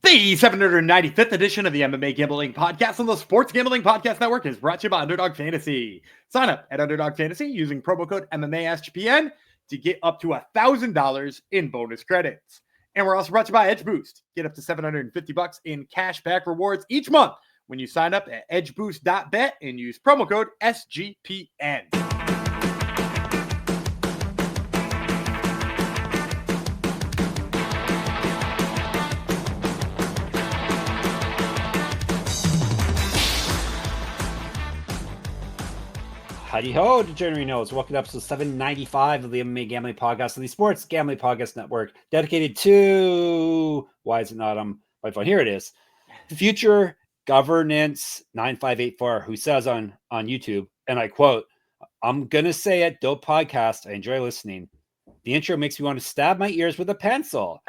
The 795th edition of the MMA Gambling Podcast on the Sports Gambling Podcast Network is brought to you by Underdog Fantasy. Sign up at Underdog Fantasy using promo code MMA to get up to $1,000 in bonus credits. And we're also brought to you by Edge Boost. Get up to $750 in cash back rewards each month when you sign up at edgeboost.bet and use promo code SGPN. Howdy ho, Degenerate Knows. Welcome to episode 795 of the MMA Gambling Podcast of the Sports Gambling Podcast Network, dedicated to, why is it not on my phone? Here it is. Future Governance 9584, who says on YouTube, and I quote, "I'm going to say it, dope podcast. I enjoy listening. The intro makes me want to stab my ears with a pencil."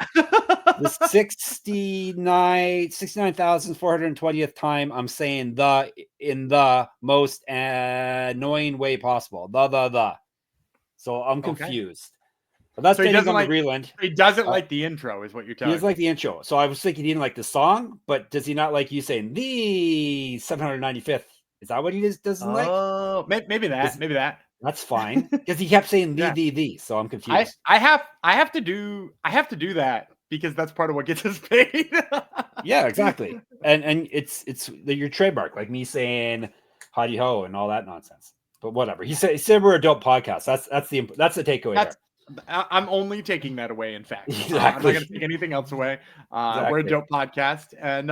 The 69,420th time I'm saying the in the most annoying way possible. The. So I'm confused. But that's so he doesn't like Breland. He doesn't like the intro, is what you're telling me. He doesn't like the intro. So I was thinking he didn't like the song, but does he not like you saying the 795th? Is that what he doesn't like? Oh, maybe that. That's fine. Because he kept saying the. So I'm confused. I have to do that because that's part of what gets us paid. Yeah, exactly. And it's your trademark, like me saying howdy ho and all that nonsense. But whatever. He said we're a dope podcast. That's the takeaway there. I'm only taking that away, in fact. Exactly. I'm not going to take anything else away. Exactly. We're a dope podcast. And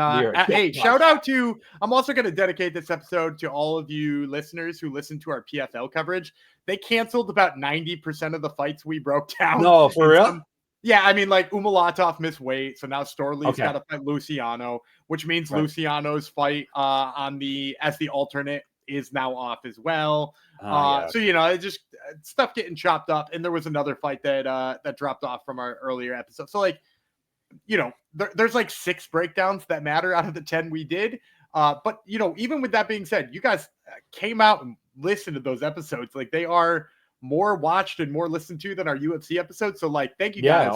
hey, shout out to, I'm also going to dedicate this episode to all of you listeners who listen to our PFL coverage. They canceled about 90% of the fights we broke down. No, for real? Yeah, I mean, like Umalatov missed weight, so now Storley's got to fight Luciano, which means Luciano's fight as the alternate is now off as well. So it just stuff getting chopped up, and there was another fight that dropped off from our earlier episode. So there's like 6 breakdowns that matter out of the 10 we did. But even with that being said, you guys came out and listened to those episodes. Like, they are more watched and more listened to than our UFC episodes. So thank you guys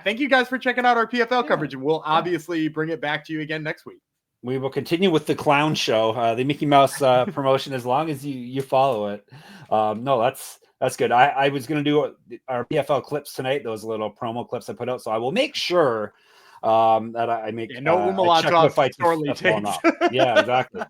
thank you guys for checking out our PFL coverage, and we'll obviously bring it back to you again next week. We will continue with the clown show, the Mickey Mouse promotion, as long as you follow it. No, that's good. I was going to do our PFL clips tonight, those little promo clips I put out. So I will make sure that I make no Umalatov fights Storley tapes. Yeah, exactly.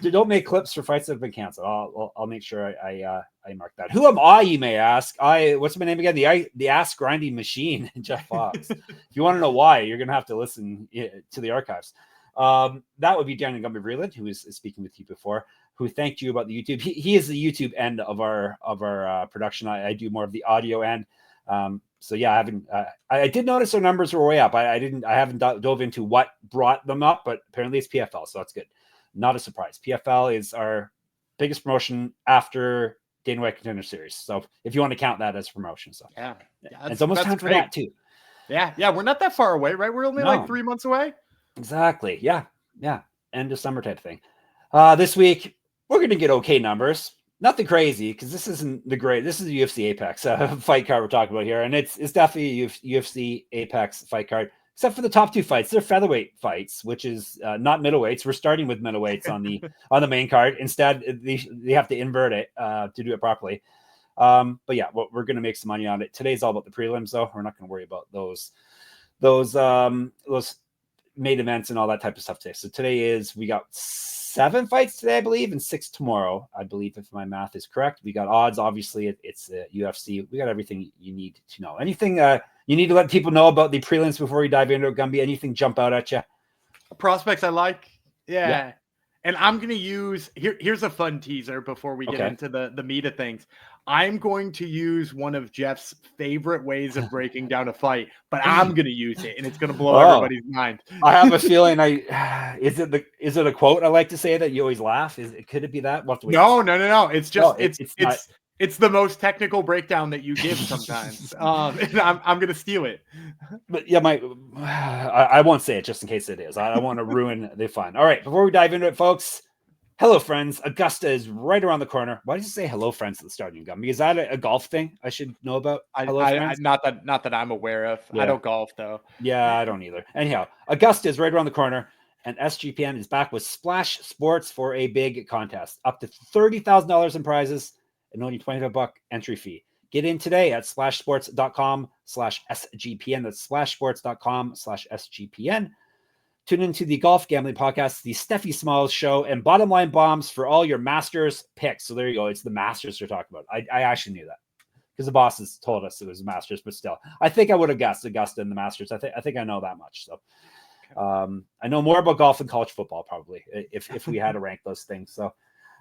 Don't make clips for fights that have been canceled. I'll make sure I mark that. Who am I, you may ask? What's my name again? The ass grinding machine, Jeff Fox. If you want to know why, you're going to have to listen to the archives. That would be Dione Breland, who is speaking with you before, who thanked you about the YouTube. He is the YouTube end of our production. I do more of the audio end. So yeah, I did notice our numbers were way up. I haven't dove into what brought them up, but apparently it's PFL, so that's good. Not a surprise. PFL is our biggest promotion after Dana White Contender Series. So if you want to count that as promotion, so yeah, it's almost time for that too. Yeah, we're not that far away, right? We're only like 3 months away. Exactly. Yeah. End of summer type thing. This week we're going to get okay numbers. Nothing crazy, because this isn't this is the UFC Apex fight card we're talking about here, and it's definitely a UFC Apex fight card, except for the top 2 fights. They're featherweight fights, which is not middleweights. We're starting with middleweights on the main card. Instead, they have to invert it to do it properly. But yeah, we're going to make some money on it. Today's all about the prelims, though. We're not going to worry about those main events and all that type of stuff today. So we got 7 fights today, I believe, and 6 tomorrow, I believe, if my math is correct. We got odds, obviously. It's UFC. We got everything you need to know. Anything you need to let people know about the prelims before we dive into it, Gumby? Anything jump out at you? Prospects I like. Yeah. And I'm going to use here's a fun teaser before we get into the meat of things. I'm going to use one of Jeff's favorite ways of breaking down a fight, but I'm going to use it, and it's going to blow everybody's mind. I have a feeling is it a quote I like to say that you always laugh? Could it be that? No. It's just it's the most technical breakdown that you give sometimes. And I'm going to steal it. But yeah, I won't say it just in case it is. I don't want to ruin the fun. All right, before we dive into it, folks, Hello, friends. Augusta is right around the corner. Why did you say hello, friends, at the starting gun? Is that a golf thing I should know about? Hello, friends? Not that I'm aware of. Yeah. I don't golf, though. Yeah, I don't either. Anyhow, Augusta is right around the corner, and SGPN is back with Splash Sports for a big contest. Up to $30,000 in prizes and only $25 entry fee. Get in today at splashsports.com/SGPN. That's splashsports.com/SGPN. Tune into the Golf Gambling Podcast, the Steffi Smalls Show, and Bottom Line Bombs for all your Masters picks. So there you go. It's the Masters they're talking about. I actually knew that because the bosses told us it was Masters, but still, I think I would have guessed Augusta and the Masters. I think I know that much. So I know more about golf than college football, probably, if we had to rank those things. So,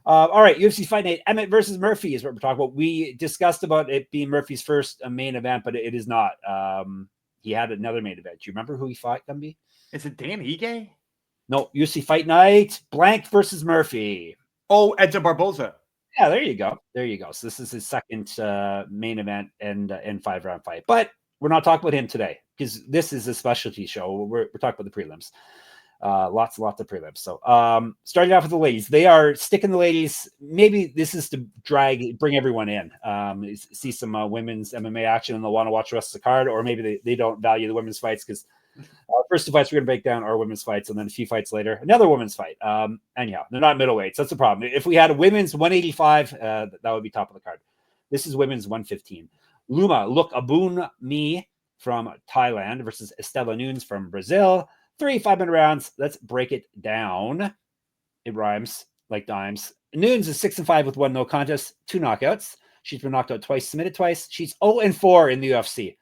all right, UFC Fight Night, Emmett versus Murphy is what we're talking about. We discussed about it being Murphy's first main event, but it is not. He had another main event. Do you remember who he fought, Gumby? Is it Dan Ige? No, UFC Fight Night, Blank versus Murphy. Oh, Edson Barbosa. Yeah, there you go. There you go. So this is his second main event and 5-round fight. But we're not talking about him today because this is a specialty show. We're talking about the prelims. Lots of prelims. So starting off with the ladies. They are sticking the ladies. Maybe this is to bring everyone in. See some women's MMA action and they'll want to watch the rest of the card, or maybe they don't value the women's fights because first two fights we're going to break down are women's fights, and then a few fights later, another women's fight. Anyhow, they're not middleweights. That's the problem. If we had a women's 185, that would be top of the card. This is women's 115. Loma Lookboonmee from Thailand versus Istela Nunes from Brazil. 3 5-minute rounds. Let's break it down. It rhymes like dimes. Nunes is 6-5 with 1 no contest, 2 knockouts. She's been knocked out twice, submitted twice. She's 0-4 in the UFC.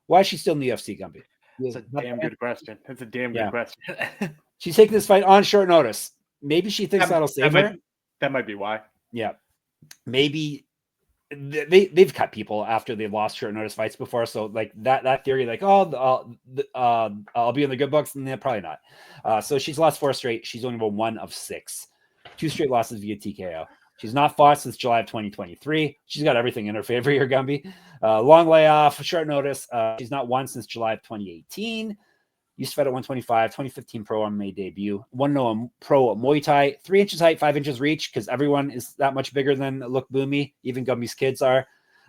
Why is she still in the UFC, Gumby? That's a damn good question. That's a damn good question. She's taking this fight on short notice. Maybe she thinks that'll save her. That might be why. Yeah. Maybe they've cut people after they've lost short notice fights before. So like that theory, like, I'll be in the good books, and probably not. So she's lost 4 straight. She's only won 1 of 6. 2 straight losses via TKO. She's not fought since July of 2023. She's got everything in her favor here, Gumby. Long layoff, short notice. She's not won since July of 2018. Used to fight at 125, 2015 pro MMA debut. 1-0 pro Muay Thai. 3 inches height, 5 inches reach, because everyone is that much bigger than Lookboonmee. Even Gumby's kids are.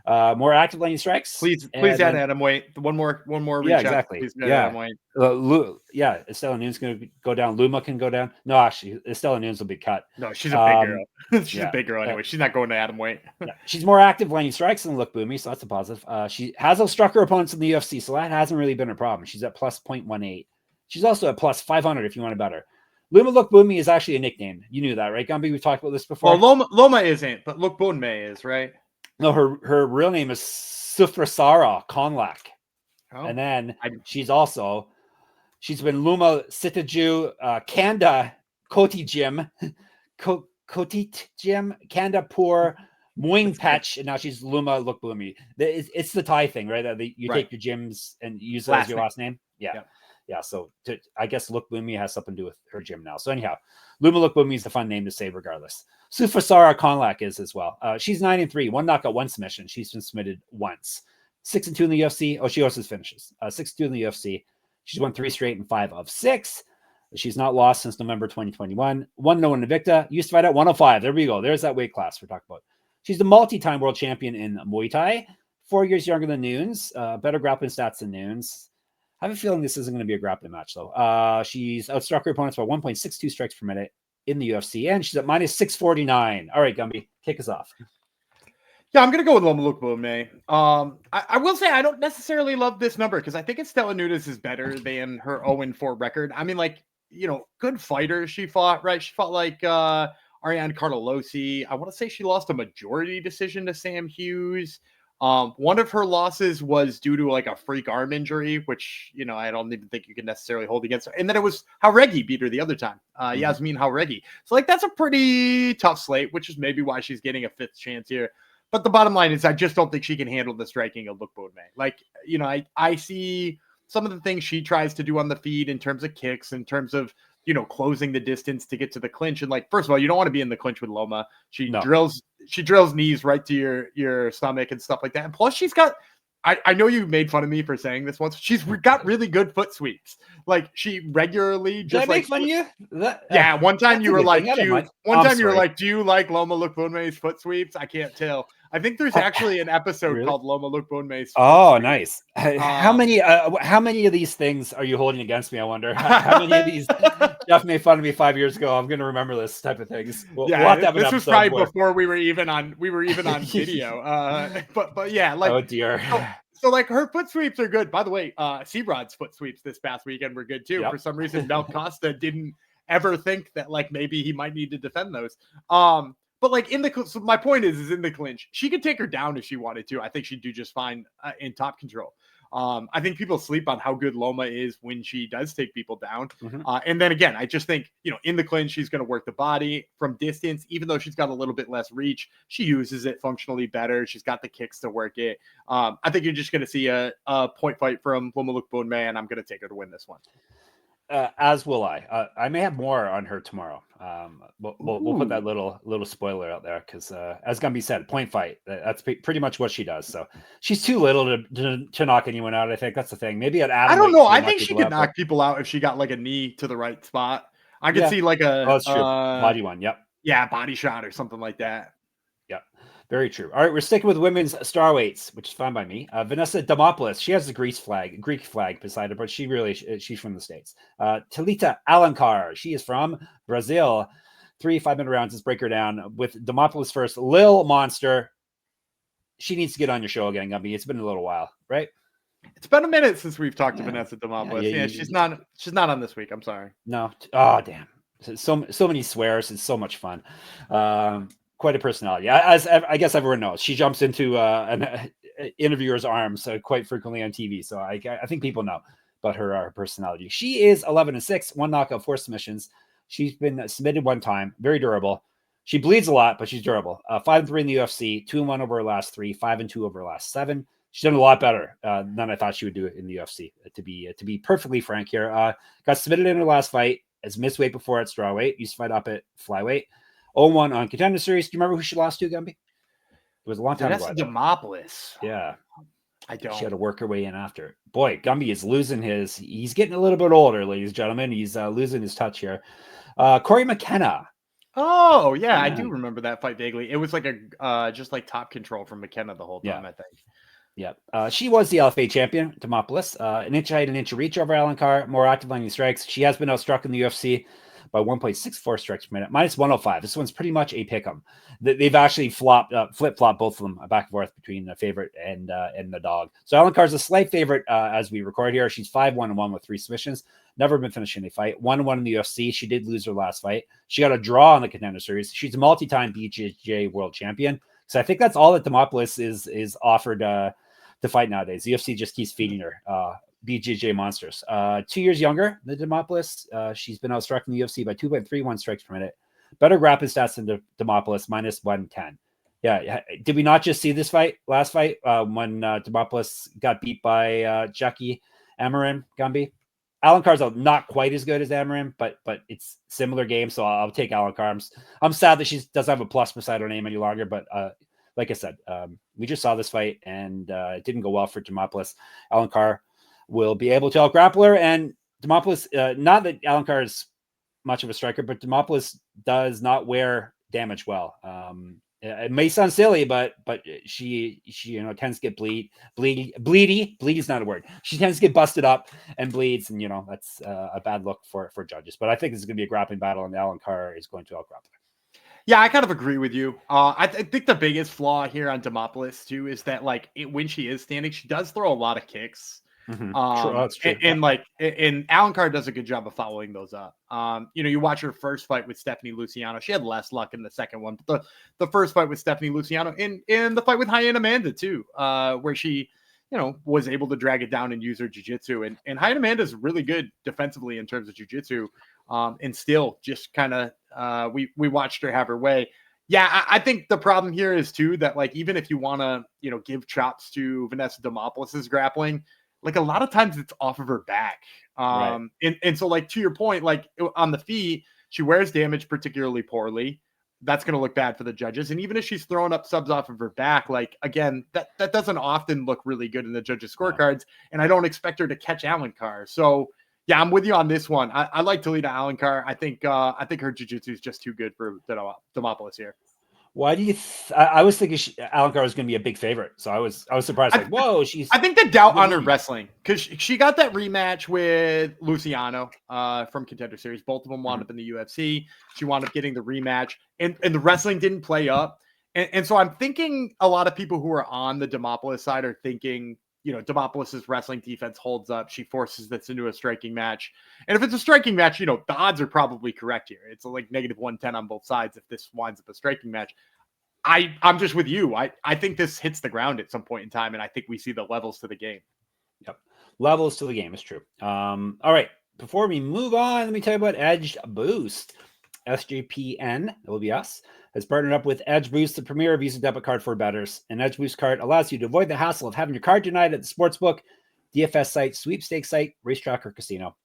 More active landing strikes. Please add Adam weight. One more reach. Yeah, exactly. Istela Nunes going to go down. Loma can go down. No, actually, Istela Nunes will be cut. No, she's a big girl. She's a big girl anyway. She's not going to atom weight. She's more active landing strikes than Lookboonmee, so that's a positive. She hasn't struck her opponents in the UFC, so that hasn't really been a problem. She's at plus 0.18. She's also at plus 500 if you want to bet her. Loma Lookboonmee is actually a nickname. You knew that, right, Gumby? We've talked about this before. Well, Loma isn't, but Lookboonmee is, right? No, her real name is Sufrasara Konlak. Oh, and then she's been Luma Sitaju Kanda Koti Jim Kotit Jim Kanda Pur Moing Patch, and now she's Loma Lookboonmee. It's the Thai thing, right? That you take your gyms and use that as your last name. Yeah. So I guess Lookboonmee has something to do with her gym now. So anyhow, Loma Lookboonmee is the fun name to say regardless. Sufasara Konlak is as well. She's 9-3, 1 knockout, 1 submission. She's been submitted once. 6-2 in the UFC. Oh, she also finishes. 6-2 in the UFC. She's won 3 straight and 5 of 6. She's not lost since November 2021. 1-0 Invicta. Used to fight at 105. There we go. There's that weight class we're talking about. She's the multi-time world champion in Muay Thai. 4 years younger than Nunes. Better grappling stats than Nunes. I have a feeling this isn't going to be a grappling match, though. She's outstruck her opponents by 1.62 strikes per minute in the UFC, and she's at minus 649. All right, Gumby, kick us off. Yeah, I'm going to go with Loma Lookboonmee. I will say I don't necessarily love this number because I think Istela Nunes is better than her 0-4 record. I mean, like, good fighter she fought, right? She fought like Ariane Cartolosi. I want to say she lost a majority decision to Sam Hughes. One of her losses was due to like a freak arm injury, which, I don't even think you can necessarily hold against her. And then it was Jauregui beat her the other time. Yasmin Jauregui. So like, that's a pretty tough slate, which is maybe why she's getting a 5th chance here. But the bottom line is I just don't think she can handle the striking of Lookboonmee. Like, I see some of the things she tries to do on the feed in terms of kicks, in terms of, closing the distance to get to the clinch. And like, first of all, you don't want to be in the clinch with Loma. She drills knees right to your stomach and stuff like that. And plus she's got I know you made fun of me for saying this once. She's got really good foot sweeps. Like she regularly just Did I make fun of you? Yeah, one time you were like, do you like Loma Lookboonmee's foot sweeps? I can't tell. I think there's actually an episode called Loma Lookboonmee's foot Oh, sweeps. nice. How many of these things are you holding against me? I wonder. How many of these Jeff made fun of me 5 years ago? I'm gonna remember this type of things. We'll have to have this was probably before we were even on video. But yeah, like oh dear. So like her foot sweeps are good. By the way, Seabrod's foot sweeps this past weekend were good too. Yep. For some reason, Mel Costa didn't ever think that like maybe he might need to defend those. But like so my point is in the clinch, she could take her down if she wanted to. I think she'd do just fine in top control. I think people sleep on how good Loma is when she does take people down. And then again, I just think, in the clinch, she's going to work the body from distance, even though she's got a little bit less reach. She uses it functionally better. She's got the kicks to work it. I think you're just going to see a point fight from Loma Lookboonmee, and I'm going to take her to win this one. As will I. I may have more on her tomorrow. We'll put that little spoiler out there because, as Gumby said, point fight. That's pretty much what she does. So she's too little to knock anyone out. I think that's the thing. Maybe at Adam. I don't know. I think she could knock people out if she got like a knee to the right spot. I could see like that's true. Body one. Yep. Yeah, body shot or something like that. Yep. Very true. All right, we're sticking with women's starweights, which is fine by me. Vanessa Demopoulos, she has the Greek flag beside her, but she's from the States. Talita Alencar, she is from Brazil. 3 5-minute rounds. Let's break her down with Demopoulos first. Lil Monster, she needs to get on your show again, Gumby. It's been a little while, right? It's been a minute since we've talked to Vanessa Demopoulos. Yeah, she's not on this week. I'm sorry. No. Oh, damn. So many swears. It's so much fun. Quite a personality. As I guess everyone knows, she jumps into an interviewer's arms quite frequently on TV. So I think people know about her personality. She is 11-6, 1 knockout, 4 submissions. She's been submitted 1 time. Very durable. She bleeds a lot, but she's durable. 5-3 in the UFC, 2-1 over her last 3, 5-2 over her last 7. She's done a lot better than I thought she would do it in the UFC. To be perfectly frank here, got submitted in her last fight as missed weight before at strawweight. Used to fight up at flyweight. 0-1 on Contender Series. Do you remember who she lost to, Gumby? It was a long time ago. That's Demopoulos. Yeah. I don't. She had to work her way in after. Boy, Gumby is losing he's getting a little bit older, ladies and gentlemen. He's losing his touch here. Corey McKenna. Oh, yeah. I do remember that fight vaguely. It was like just like top control from McKenna the whole time, I think. Yeah. She was the LFA champion, Demopoulos. An inch height, an inch of reach over Alencar, more active landing strikes. She has been outstruck in the UFC by 1.64 strikes per minute, minus 105. This one's pretty much a pick 'em. They've actually flip-flopped both of them back and forth between the favorite and the dog. So Alencar's a slight favorite as we record here. She's 5-1-1 with 3 submissions. Never been finishing a fight. 1-1 in the UFC. She did lose her last fight. She got a draw on the Contender Series. She's a multi-time BJJ world champion. So I think that's all that Demopoulos is offered to fight nowadays. The UFC just keeps feeding her BJJ monsters. 2 years younger than Demopoulos. She's been outstruck in the UFC by 2.31 strikes per minute. Better grappling stats than Demopoulos, minus 110. Yeah. Did we not just see this last fight, when Demopoulos got beat by Jackie Amarim, Gumby? Alencar's not quite as good as Amarim, but it's similar game, so I'll take Alencar. I'm sad that she doesn't have a plus beside her name any longer, but like I said, we just saw this fight, and it didn't go well for Demopoulos. Alencar will be able to out-grapple her, and Demopoulos, not that Alencar is much of a striker, but Demopoulos does not wear damage well. It may sound silly, but she tends to get bleedy. Bleed is not a word. She tends to get busted up and bleeds, and that's a bad look for judges. But I think this is going to be a grappling battle, and Alencar is going to out-grapple her. Yeah, I kind of agree with you. I think the biggest flaw here on Demopoulos too is that when she is standing, she does throw a lot of kicks. Mm-hmm. That's true. And Alencar does a good job of following those up. You watch her first fight with Stephanie Luciano. She had less luck in the second one, but the first fight with Stephanie Luciano, in the fight with Hyan Amanda too, where she was able to drag it down and use her jiu-jitsu. And Hyan Amanda is really good defensively in terms of jiu-jitsu. And still just kind of we watched her have her way. Yeah, I think the problem here is too that even if you want to give chops to Vanessa Demopoulos' grappling, a lot of times it's off of her back. Right. And so to your point, on the feet, she wears damage particularly poorly. that's going to look bad for the judges. And even if she's throwing up subs off of her back, like, again, that doesn't often look really good in the judges' scorecards. And I don't expect her to catch Alencar. So, yeah, I'm with you on this one. I like Talita Alencar. I think her jiu-jitsu is just too good for Demopoulos here. Why do you? I was thinking Alencar was going to be a big favorite, so I was surprised. Like, whoa, she's. I think the doubt on her wrestling, because she got that rematch with Luciano from Contender Series. Both of them wound up in the UFC. She wound up getting the rematch, and the wrestling didn't play up. And so I'm thinking a lot of people who are on the Demopoulos side are thinking, Demopoulos' wrestling defense holds up. She forces this into a striking match. And if it's a striking match, the odds are probably correct here. It's like -110 on both sides if this winds up a striking match. I'm just with you. I think this hits the ground at some point in time, and I think we see the levels to the game. Yep. Levels to the game is true. All right. Before we move on, let me tell you about Edge Boost. SGPN, that will be us, has partnered up with Edge Boost, the premier Visa debit card for bettors. An Edge Boost card allows you to avoid the hassle of having your card denied at the sportsbook, DFS site, sweepstakes site, racetrack, or casino.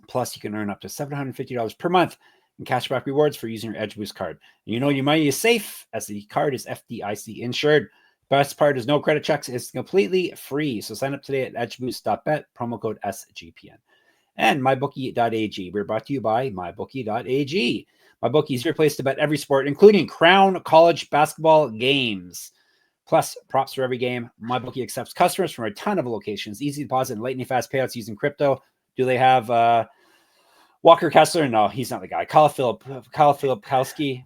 Plus, you can earn up to $750 per month in cashback rewards for using your Edge Boost card. And your money is safe as the card is FDIC insured. Best part is no credit checks. It's completely free. So sign up today at edgeboost.bet, promo code SGPN. And mybookie.ag. We're brought to you by mybookie.ag. MyBookie is your place to bet every sport, including Crown College basketball games. Plus, props for every game. MyBookie accepts customers from a ton of locations. Easy deposit and lightning fast payouts using crypto. Do they have Walker Kessler? No, he's not the guy. Kyle Filipkowski.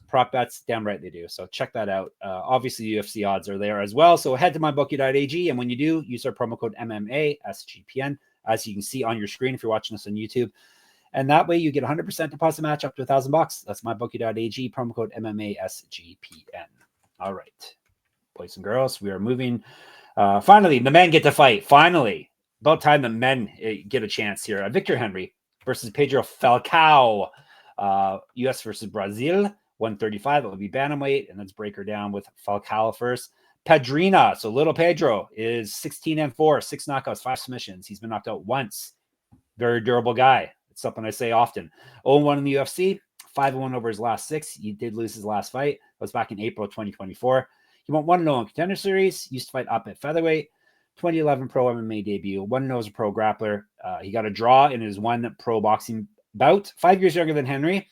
Prop bets, damn right they do. So check that out. Obviously, UFC odds are there as well. So head to mybookie.ag, and when you do, use our promo code MMA SGPN, as you can see on your screen if you're watching us on YouTube. And that way you get 100% deposit match up to $1,000. That's mybookie.ag, promo code MMA SGPN. All right, boys and girls, we are moving. Finally, the men get to fight. Finally, about time the men get a chance here. Victor Henry versus Pedro Falcao. US versus Brazil. 135, it will be bantamweight, and let's break her down with Falcao first. Pedrina, so little Pedro is 16-4, 6 knockouts, 5 submissions. He's been knocked out once. Very durable guy. It's something I say often. 0-1 in the UFC, 5-1 over his last 6. He did lose his last fight. That was back in April 2024. He went 1-0 in Contender Series. Used to fight up at featherweight. 2011 pro MMA debut. 1-0 as a pro grappler. He got a draw in his one pro boxing bout. 5 years younger than Henry.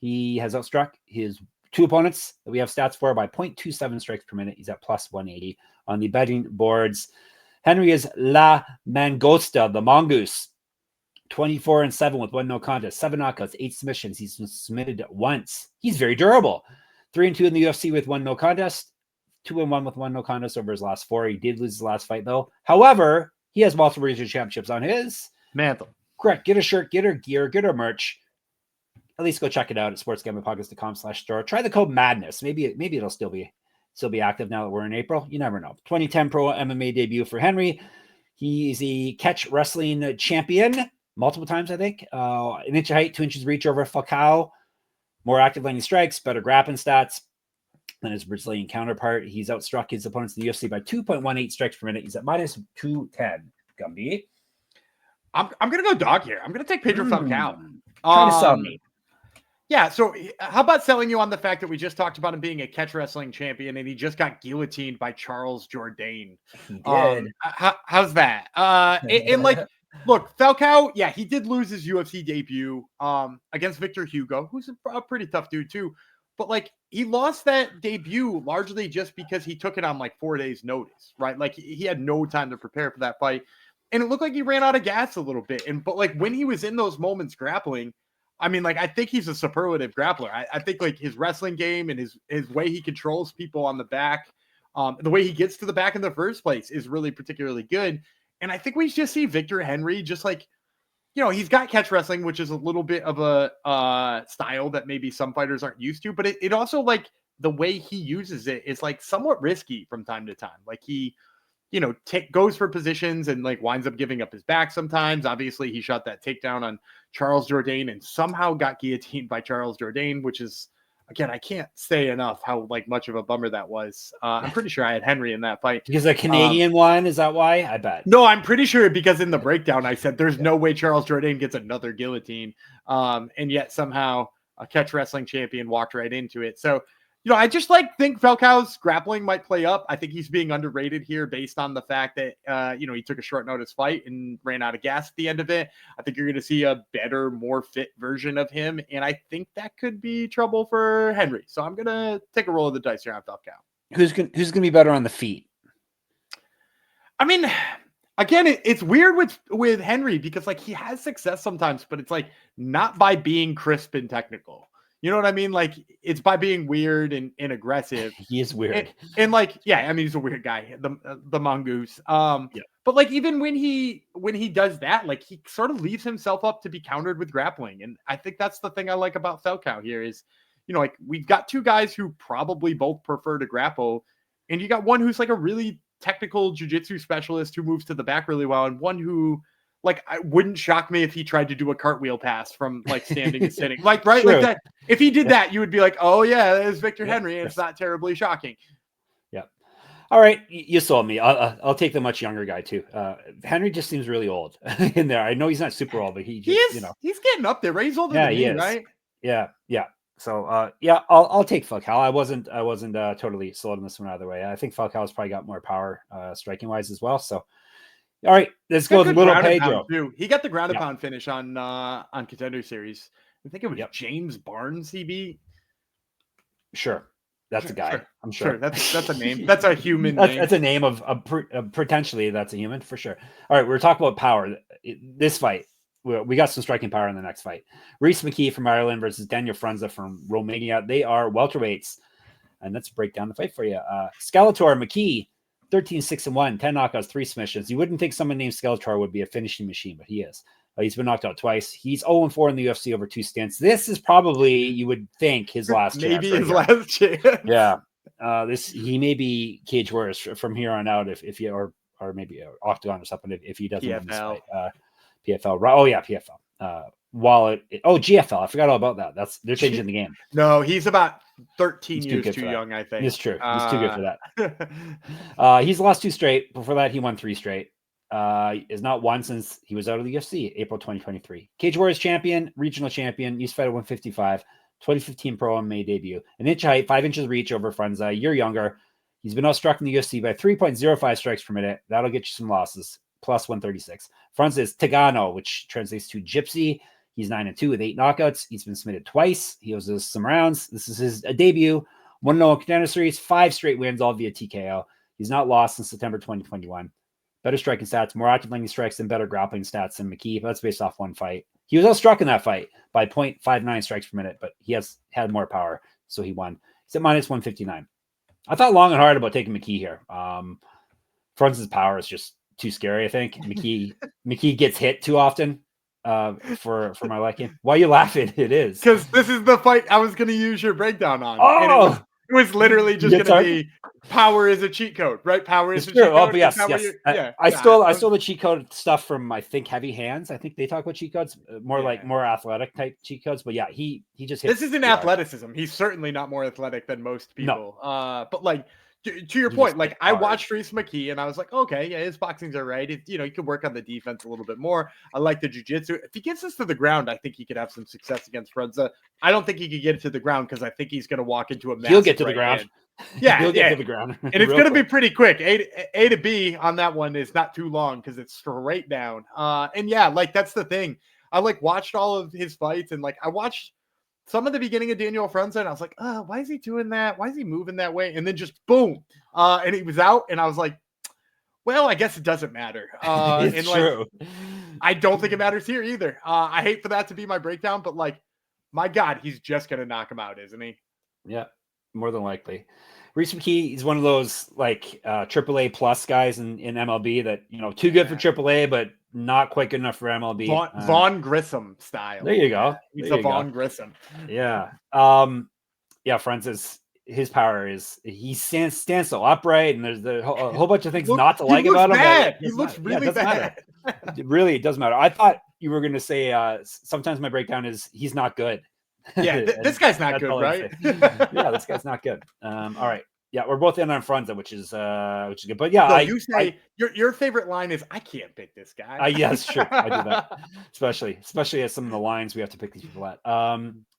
He has outstruck his 2 opponents that we have stats for by 0.27 strikes per minute. He's at plus 180 on the betting boards. Henry is La Mangosta, the mongoose. 24-7 with 1 no contest, 7 knockouts, 8 submissions. He's been submitted once. He's very durable. 3-2 in the UFC with 1 no contest. 2-1 with 1 no contest over his last 4. He did lose his last fight though. However, he has multiple regional championships on his mantle. Correct. Get a shirt, get her gear, get her merch. At least go check it out at sportsgamblingpodcast.com/store. Try the code MADNESS. Maybe it'll still be active now that we're in April. You never know. 2010 pro MMA debut for Henry. He's a catch wrestling champion multiple times, I think. An inch of height, 2 inches reach over Falcao. More active landing strikes, better grappling stats than his Brazilian counterpart. He's outstruck his opponents in the UFC by 2.18 strikes per minute. He's at minus 210. Gumby. I'm going to go dog here. I'm going to take Pedro Falcao. Trying to sell me. Yeah, so how about selling you on the fact that we just talked about him being a catch wrestling champion and he just got guillotined by Charles Jourdain? He did. How's that? And like, look, Falcao, yeah, he did lose his UFC debut against Victor Hugo, who's a pretty tough dude too. But like, he lost that debut largely just because he took it on like 4 days notice, right? Like he had no time to prepare for that fight. And it looked like he ran out of gas a little bit. But like when he was in those moments grappling, I mean, like, I think he's a superlative grappler. I think, like, his wrestling game and his way he controls people on the back, the way he gets to the back in the first place is really particularly good. And I think we just see Victor Henry just, like, he's got catch wrestling, which is a little bit of a style that maybe some fighters aren't used to. But it also, like, the way he uses it is, like, somewhat risky from time to time. Like, he goes for positions and like winds up giving up his back sometimes. Obviously, he shot that takedown on Charles Jourdain and somehow got guillotined by Charles Jourdain, which is, again, I can't say enough how like much of a bummer that was. I'm pretty sure I had Henry in that fight. Because a Canadian one, is that why? I bet. No, I'm pretty sure because in the breakdown I said there's no way Charles Jourdain gets another guillotine. And yet somehow a catch wrestling champion, walked right into it. So, I just think Falcao's grappling might play up. I think he's being underrated here based on the fact that, he took a short notice fight and ran out of gas at the end of it. I think you're going to see a better, more fit version of him. And I think that could be trouble for Henry. So I'm going to take a roll of the dice here on Falcao. Who's going to be better on the feet? I mean, again, it's weird with Henry because he has success sometimes, but it's not by being crisp and technical. You know what I mean? It's by being weird and aggressive. He is weird. And he's a weird guy, the mongoose. But even when he does that, he sort of leaves himself up to be countered with grappling. And I think that's the thing I like about Falcao here is, we've got two guys who probably both prefer to grapple. And you got one who's a really technical jiu-jitsu specialist who moves to the back really well. And one who, I wouldn't shock me if he tried to do a cartwheel pass from standing to sitting, right? True. Like that. If he did that, you would be like, oh yeah, that is Victor Henry. And it's not terribly shocking. Yeah. All right. You sold me. I'll take the much younger guy too. Henry just seems really old in there. I know he's not super old, but he is, he's getting up there, right? He's older than me, right? Yeah. Yeah. So, I'll take Falcao. I wasn't totally sold on this one either way. I think Falcao's probably got more power, striking wise as well. So, all right, let's go with little Pedro. He got the ground and pound finish on Contender Series. I think it was James Barnes he beat. Sure. That's a guy. I'm sure. That's a name. That's a human name. That's a name of potentially that's a human for sure. All right, we're talking about power. This fight, we got some striking power in the next fight. Rhys McKee from Ireland versus Daniel Frunza from Romania. They are welterweights. And let's break down the fight for you. Skeletor McKee, 13-6-1, 10 knockouts, 3 submissions. You wouldn't think someone named Skeletor would be a finishing machine, but he is. He's been knocked out twice. He's 0-4 in the UFC over 2 stints. This is probably, you would think, his last chance. Maybe his last chance. Yeah. He may be Cage Warriors from here on out if he or maybe Octagon or something if he doesn't win this fight. PFL. Oh yeah, PFL. GFL. I forgot all about that. They're changing the game. No, he's about 13 years too young, I think. It's true. He's too good for that. He's lost 2 straight. Before that, he won 3 straight. Is not won since he was out of the UFC, April 2023. Cage Warriors champion, regional champion, used to fight at 155, 2015 Pro MMA debut. An inch height, 5 inches reach over Frunza, a year younger. He's been outstruck in the UFC by 3.05 strikes per minute. That'll get you some losses, plus 136. Frunza is Tagano, which translates to gypsy. He's 9-2 with 8 knockouts. He's been submitted twice. He owes some rounds. This is his debut. 1-0 Contender Series, 5 straight wins, all via TKO. He's not lost since September 2021. Better striking stats, more active landing strikes, and better grappling stats than McKee. That's based off one fight. He was outstruck in that fight by 0.59 strikes per minute, but he has had more power, so he won. He's at minus 159. I thought long and hard about taking McKee here. Frunza's power is just too scary, I think. McKee gets hit too often. For my liking. Why are you laughing? It is because this is the fight I was going to use your breakdown on. Oh, it was literally just going to be power is a cheat code, right? Power is a cheat code. Oh, but yes. I stole the cheat code stuff from I think Heavy Hands. I think they talk about cheat codes, more athletic type cheat codes. But yeah, he just hits. This isn't athleticism. He's certainly not more athletic than most people. No. But to your point, I watched Rhys McKee and I was like, okay, yeah, his boxings are right. He could work on the defense a little bit more. I like the jiu-jitsu. If he gets this to the ground, I think he could have some success against Frunza. I don't think he could get it to the ground because I think he's going to walk into a massive He'll get to the ground. Yeah, he'll get to the ground. And it's going to be pretty quick. A to B on that one is not too long because it's straight down. And yeah, that's the thing. I watched all of his fights and I watched some of the beginning of Daniel Frunza, and I was like, why is he doing that? Why is he moving that way? And then just boom, and he was out, and I was like, well, I guess it doesn't matter. It's true. I don't think it matters here either. I hate for that to be my breakdown, but my God, he's just going to knock him out, isn't he? Yeah, more than likely. Rhys McKee is one of those AAA plus guys in MLB that, too good for AAA, but not quite good enough for MLB. Vaughn Grissom style. There you go. He's a Vaughn Grissom. Yeah. Frunza's his power is he stands so upright, and there's a whole bunch of things not to like about him. He looks really bad. It does matter. I thought you were going to say sometimes my breakdown is he's not good. Yeah, this guy's not good, right? Yeah, this guy's not good. All right. Yeah, we're both in on Frunza, which is good. But yeah, so you say your favorite line is I can't pick this guy. Yeah, that's true. I do that, especially as some of the lines we have to pick these people at.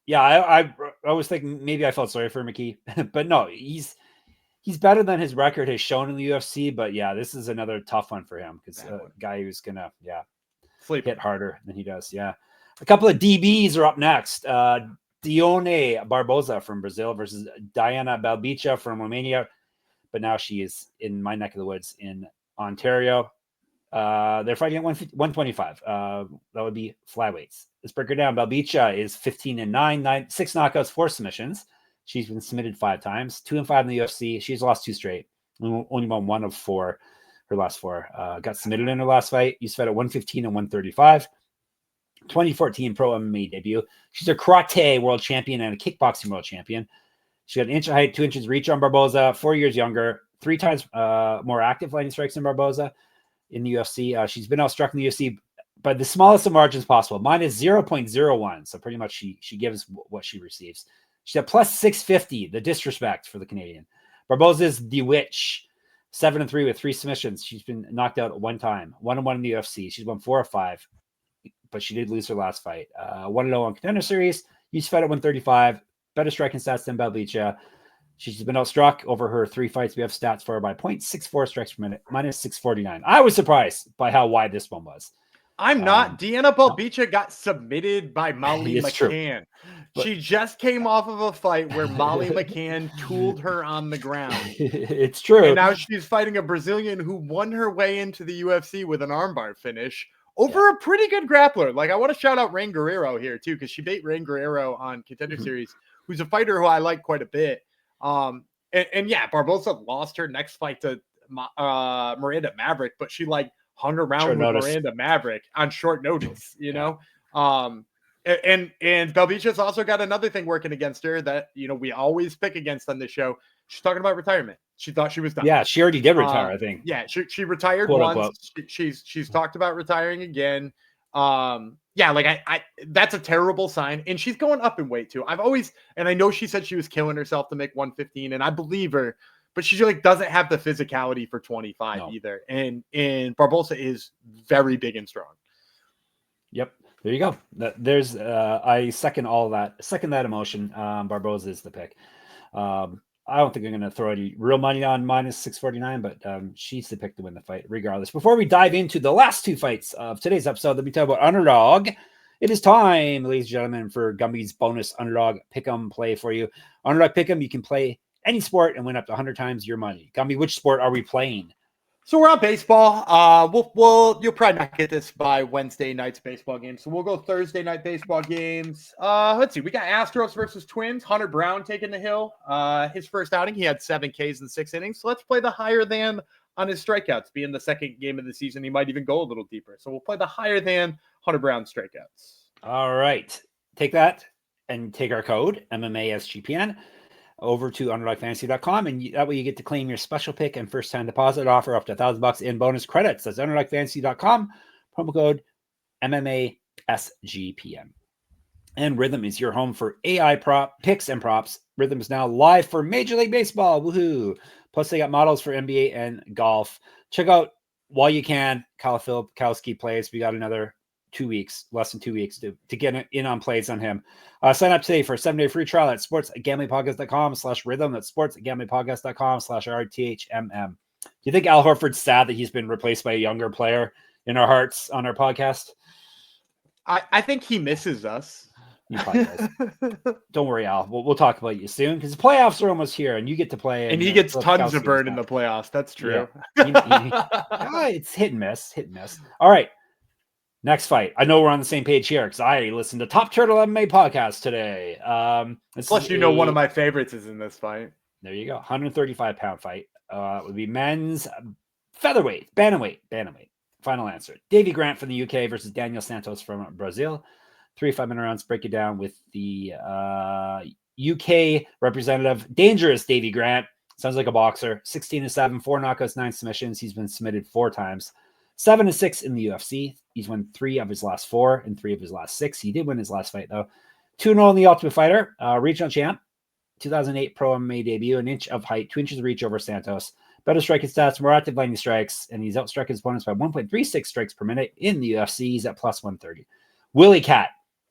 Yeah, I was thinking maybe I felt sorry for McKee, but no, he's better than his record has shown in the UFC. But yeah, this is another tough one for him because a guy who's gonna hit harder than he does. Yeah, a couple of DBs are up next. Dione Barbosa from Brazil versus Dione Belbiţă from Romania, but now she is in my neck of the woods in Ontario. They're fighting at 125. That would be flyweights. Let's break her down. Belbiţă is 15-9, 6 knockouts, 4 submissions. She's been submitted 5 times, 2-5 in the UFC. She's lost 2 straight. Only won 1 of 4. Her last 4 got submitted in her last fight. Used to fight at 115 and 135. 2014 pro MMA debut. She's a karate world champion and a kickboxing world champion. She got an inch of height, 2 inches reach on Barbosa, 4 years younger, 3 times more active fighting strikes than Barbosa in the UFC. She's been outstruck in the UFC by the smallest of margins possible, minus 0.01. So pretty much she gives what she receives. She's at plus 650, the disrespect for the Canadian. Barbosa is the witch, 7-3 with 3 submissions. She's been knocked out 1 time, 1-1 in the UFC. She's won 4 of 5. But she did lose her last fight. 1-0 on Contender Series. Used to fight at 135. Better striking stats than Belbiţă. She's been outstruck over her 3 fights. We have stats for her by 0.64 strikes per minute, minus 649. I was surprised by how wide this one was. I'm not. Dione Belbiţă got submitted by Molly McCann. She just came off of a fight where Molly McCann tooled her on the ground. It's true. And now she's fighting a Brazilian who won her way into the UFC with an armbar finish. Over a pretty good grappler. Like, I want to shout out Rain Guerrero here, too, because she beat Rain Guerrero on Contender Series, who's a fighter who I like quite a bit. And yeah, Barbosa lost her next fight to Miranda Maverick, but she, like, hung around with Miranda Maverick on short notice, you know? And Belbiţă's also got another thing working against her that, you know, we always pick against on this show. She's talking about retirement. She thought she was done. Yeah, she already did retire, I think. Yeah, she retired once. She's talked about retiring again. Yeah, like I that's a terrible sign. And she's going up in weight too. And I know she said she was killing herself to make 115, and I believe her, but she like doesn't have the physicality for 25 either. And Barbosa is very big and strong. Yep. There you go. There's I second all that. Second that emotion. Barbosa is the pick. I don't think I'm going to throw any real money on minus 649, but she's the pick to win the fight regardless. Before we dive into the last 2 fights of today's episode, let me talk about Underdog. It is time, ladies and gentlemen, for Gumby's bonus Underdog Pick'em play for you. Underdog Pick'em, you can play any sport and win up to 100 times your money. Gumby, which sport are we playing? So we're on baseball. You'll probably not get this by Wednesday night's baseball game. So we'll go Thursday night baseball games. Let's see. We got Astros versus Twins. Hunter Brown taking the hill. His first outing, he had 7 Ks in 6 innings. So let's play the higher than on his strikeouts. Being the second game of the season, he might even go a little deeper. So we'll play the higher than Hunter Brown strikeouts. All right. Take that and take our code, MMA SGPN, over to underdogfantasy.com, and that way you get to claim your special pick and first time deposit offer up to $1,000 in bonus credits. That's underdogfantasy.com, promo code MMA SGPN. And Rhythm is your home for AI prop picks and props. Rhythm is now live for Major League Baseball. Woohoo! Plus, they got models for NBA and golf. Check out while you can. Kyle Filipowski plays. We got another 2 weeks, less than 2 weeks to get in on plays on him. Sign up today for a 7-day free trial at sportsgamblingpodcast.com/rhythm. That's sportsgamblingpodcast.com/RTHMM. Do you think Al Horford's sad that he's been replaced by a younger player in our hearts on our podcast? I think he misses us. You probably does. Don't worry, Al. We'll talk about you soon because the playoffs are almost here and you get to play. And he gets tons of burn in the playoffs. That's true. Yeah. It's hit and miss. All right. Next fight. I know we're on the same page here because I listened to Top Turtle MMA podcast today. Plus, one of my favorites is in this fight. There you go. 135-pound fight. It would be men's featherweight, bantamweight. Final answer. Davey Grant from the UK versus Daniel Santos from Brazil. 3 5-minute rounds. Break it down with the UK representative, dangerous Davey Grant. Sounds like a boxer. 16-7, 4 knockouts, 9 submissions. He's been submitted 4 times. 7-6 in the UFC. He's won 3 of his last 4 and 3 of his last 6. He did win his last fight, though. 2-0 in the Ultimate Fighter. Regional champ. 2008 Pro MMA debut, an inch of height, 2 inches of reach over Santos. Better striking stats, more active landing strikes, and he's outstruck his opponents by 1.36 strikes per minute in the UFC. He's at plus 130. Willie Cat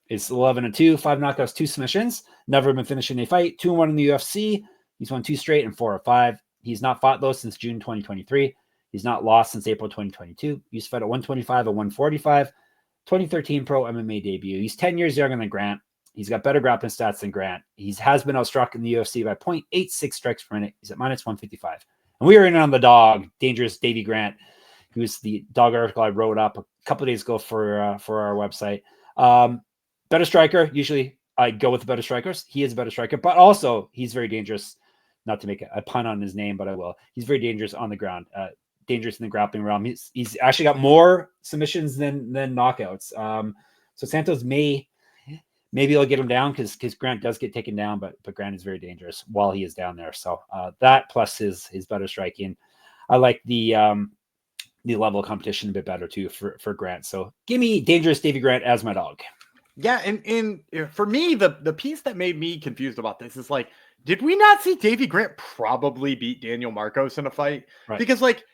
is 11-2, 5 knockouts, 2 submissions. Never been finishing a fight. 2-1 in the UFC. He's won 2 straight and 4 of 5. He's not fought, though, since June 2023. He's not lost since April 2022. He's fought at 125 and 145. 2013 Pro MMA debut. He's 10 years younger than Grant. He's got better grappling stats than Grant. He has been outstruck in the UFC by 0.86 strikes per minute. He's at minus 155. And we are in on the dog, Dangerous Davey Grant, who is the dog article I wrote up a couple of days ago for our website. Better striker. Usually I go with the better strikers. He is a better striker, but also he's very dangerous. Not to make a pun on his name, but I will. He's very dangerous on the ground. Dangerous in the grappling realm. He's actually got more submissions than knockouts. So Santos maybe he'll get him down because Grant does get taken down, but Grant is very dangerous while he is down there. So that plus his better striking. I like the level of competition a bit better too for Grant. So give me Dangerous Davey Grant as my dog. Yeah, and for me, the piece that made me confused about this is like, did we not see Davey Grant probably beat Daniel Marcos in a fight? Right. Because like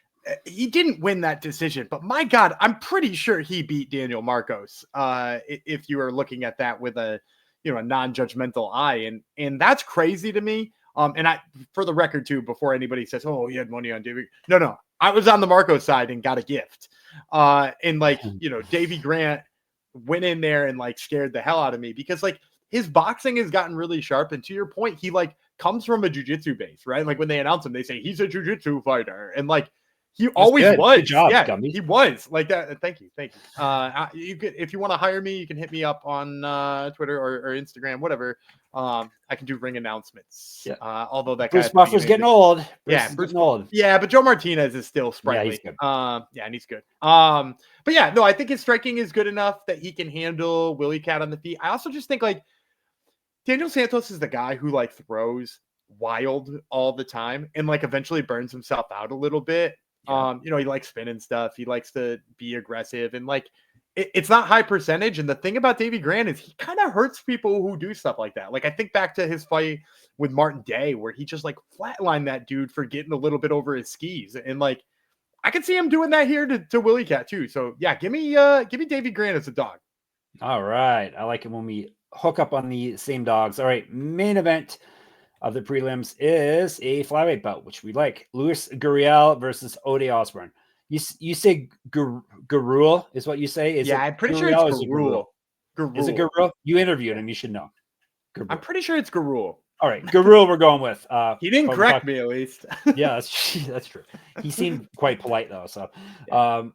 he didn't win that decision, but my God, I'm pretty sure he beat Daniel Marcos. If you are looking at that with a non-judgmental eye, and that's crazy to me. And I, for the record too, before anybody says, "Oh, he had money on Davey," no, I was on the Marcos side and got a gift. And like Davey Grant went in there and like scared the hell out of me because like his boxing has gotten really sharp. And to your point, he like comes from a jiu-jitsu base, right? Like when they announce him, they say he's a jiu-jitsu fighter, and like he always was. Good job, yeah, Gumby. He was like that. Thank you. You could, if you want to hire me, you can hit me up on Twitter or Instagram, whatever. I can do ring announcements. Yeah. Although that Bruce Buffer's getting old. Bruce getting old. Yeah, but Joe Martinez is still sprightly. Yeah, he's good. And he's good. But yeah, no, I think his striking is good enough that he can handle Willie Cat on the feet. I also just think like Daniel Santos is the guy who like throws wild all the time and like eventually burns himself out a little bit. Yeah. He likes spinning stuff. He likes to be aggressive and like it's not high percentage. And the thing about Davey Grant is he kind of hurts people who do stuff like that. Like I think back to his fight with Martin Day, where he just like flatlined that dude for getting a little bit over his skis. And like I could see him doing that here to Willie Cat too. So yeah, give me Davey Grant as a dog. All right. I like it when we hook up on the same dogs. All right. Main event of the prelims is a flyweight bout, which we like. Luis Gurule versus Ode Osbourne. You say Gurule is what you say? I'm pretty sure it's Gurule. Is it Gurule? You interviewed him. You should know. Gurule. I'm pretty sure it's Gurule. All right. Gurule we're going with. He didn't correct me at least. Yeah, that's true. He seemed quite polite though. So we'll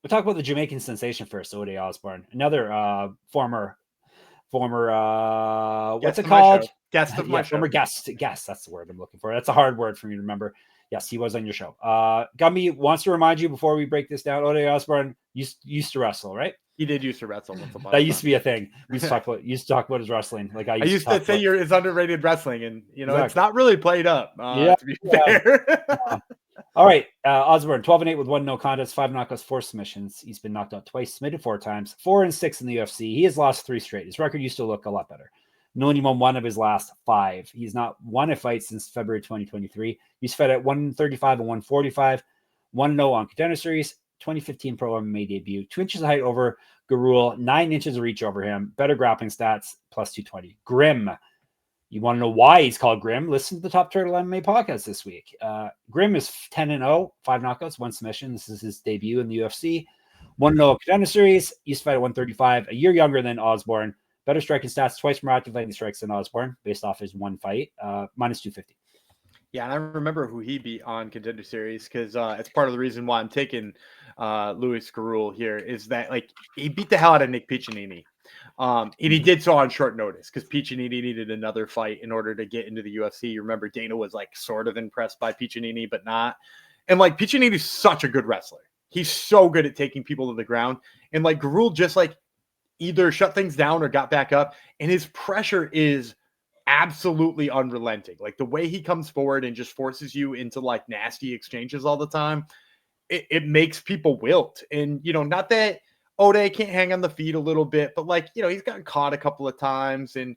talk about the Jamaican sensation first, Ode Osbourne. Another former what's it called? Guest of my show. Former guest. That's the word I'm looking for. That's a hard word for me to remember. Yes, he was on your show. Gumby wants to remind you before we break this down. Ode Osbourne used to wrestle, right? He did used to wrestle. That used to be a thing. We used to talk about his wrestling. Like I used to say it's underrated wrestling, and exactly. It's not really played up. To be fair. All right, Osbourne 12-8 with 1 no contest, 5 knockouts, 4 submissions. He's been knocked out twice, submitted 4 times, 4-6 in the UFC. He has lost 3 straight. His record used to look a lot better. Only won 1 of his last 5. He's not won a fight since February 2023. He's fought at 135 and 145, 1-0 on Contender Series, 2015 Pro MMA debut, 2 inches of height over Gurule, 9 inches of reach over him, better grappling stats, plus 220. Grim. You want to know why he's called Grim? Listen to the Top Turtle MMA podcast this week. Grim is 10-0, 5 knockouts, 1 submission. This is his debut in the UFC. 1-0 Contender Series. He's fought at 135, a year younger than Osbourne. Better striking stats, twice more active landing strikes than Osbourne, based off his 1 fight, minus 250. Yeah, and I remember who he beat on Contender Series because it's part of the reason why I'm taking Luis Gurule here is that like he beat the hell out of Nick Piccinini. And he did so on short notice because Piccinini needed another fight in order to get into the UFC. You remember Dana was like sort of impressed by Piccinini, but not. And like Piccinini's such a good wrestler. He's so good at taking people to the ground. And like Gurule just like either shut things down or got back up. And his pressure is absolutely unrelenting. Like the way he comes forward and just forces you into like nasty exchanges all the time, it makes people wilt. And, not that Ode can't hang on the feet a little bit, but like, he's gotten caught a couple of times and,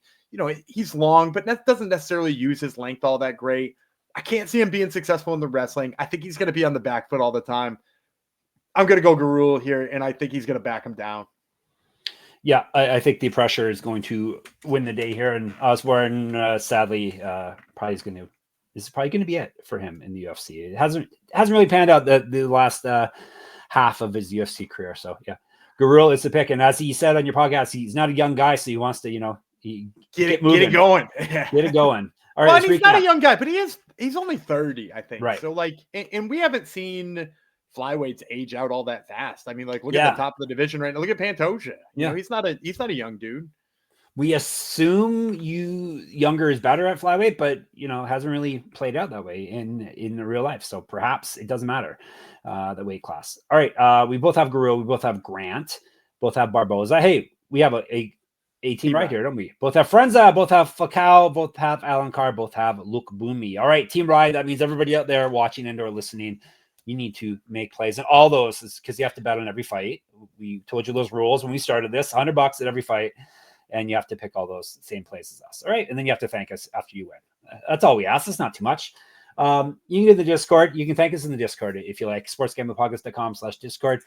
he's long, but that doesn't necessarily use his length all that great. I can't see him being successful in the wrestling. I think he's going to be on the back foot all the time. I'm going to go Gurule here, and I think he's going to back him down. Yeah, I think the pressure is going to win the day here, and Osbourne, sadly, is probably going to be it for him in the UFC. It hasn't really panned out the last half of his UFC career. So yeah, Gurule is the pick, and as he said on your podcast, he's not a young guy, so he wants to get it going. Get it going. All right, he's not a young guy, but he's only 30, I think. Right. So and we haven't seen flyweights age out all that fast. I mean, look at the top of the division right now. Look at Pantoja. He's not a young dude. We assume younger is better at flyweight, but hasn't really played out that way in the real life. So perhaps it doesn't matter the weight class. All right, we both have Gurule, we both have Grant, both have Barbosa. Hey, we have a team right here, don't we? Both have Frunza, both have Falcao, both have Alencar, both have Lookboonmee. All right, team ride. That means everybody out there watching and or listening, you need to make plays. And all those is because you have to bet on every fight. We told you those rules when we started this, $100 at every fight. And you have to pick all those same plays as us. All right. And then you have to thank us after you win. That's all we ask. It's not too much. You can get the Discord. You can thank us in the Discord if you like. sportsgamblingpodcast.com/Discord.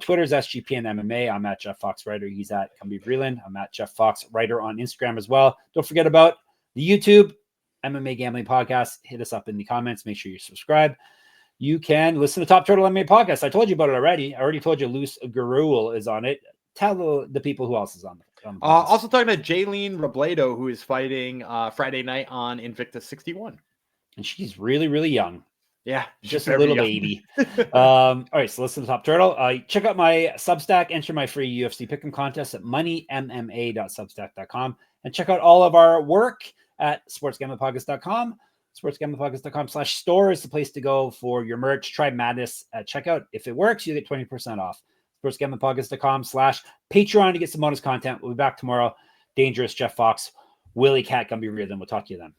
Twitter's SGPN MMA. I'm at Jeff Fox Writer. He's at Cumbie Breland. I'm at Jeff Fox Writer on Instagram as well. Don't forget about the YouTube MMA Gambling Podcast. Hit us up in the comments. Make sure you subscribe. You can listen to Top Turtle MMA Podcast. I told you about it already. I already told you Luis Gurule is on it. Tell the people who else is on it. Also talking to Jaylene Robledo, who is fighting Friday night on Invicta 61. And she's really, really young. Yeah. Just a little baby. All right. So listen to Top Turtle. Check out my Substack. Enter my free UFC Pick'em contest at moneymma.substack.com. And check out all of our work at sportsgamblingpodcast.com. sportsgamblingpodcast.com/store is the place to go for your merch. Try Madness at checkout. If it works, you get 20% off. sportsgamblingpodcast.com/Patreon to get some bonus content. We'll be back tomorrow. Dangerous Jeff Fox, Willie Cat, Gumby Reardon. We'll talk to you then.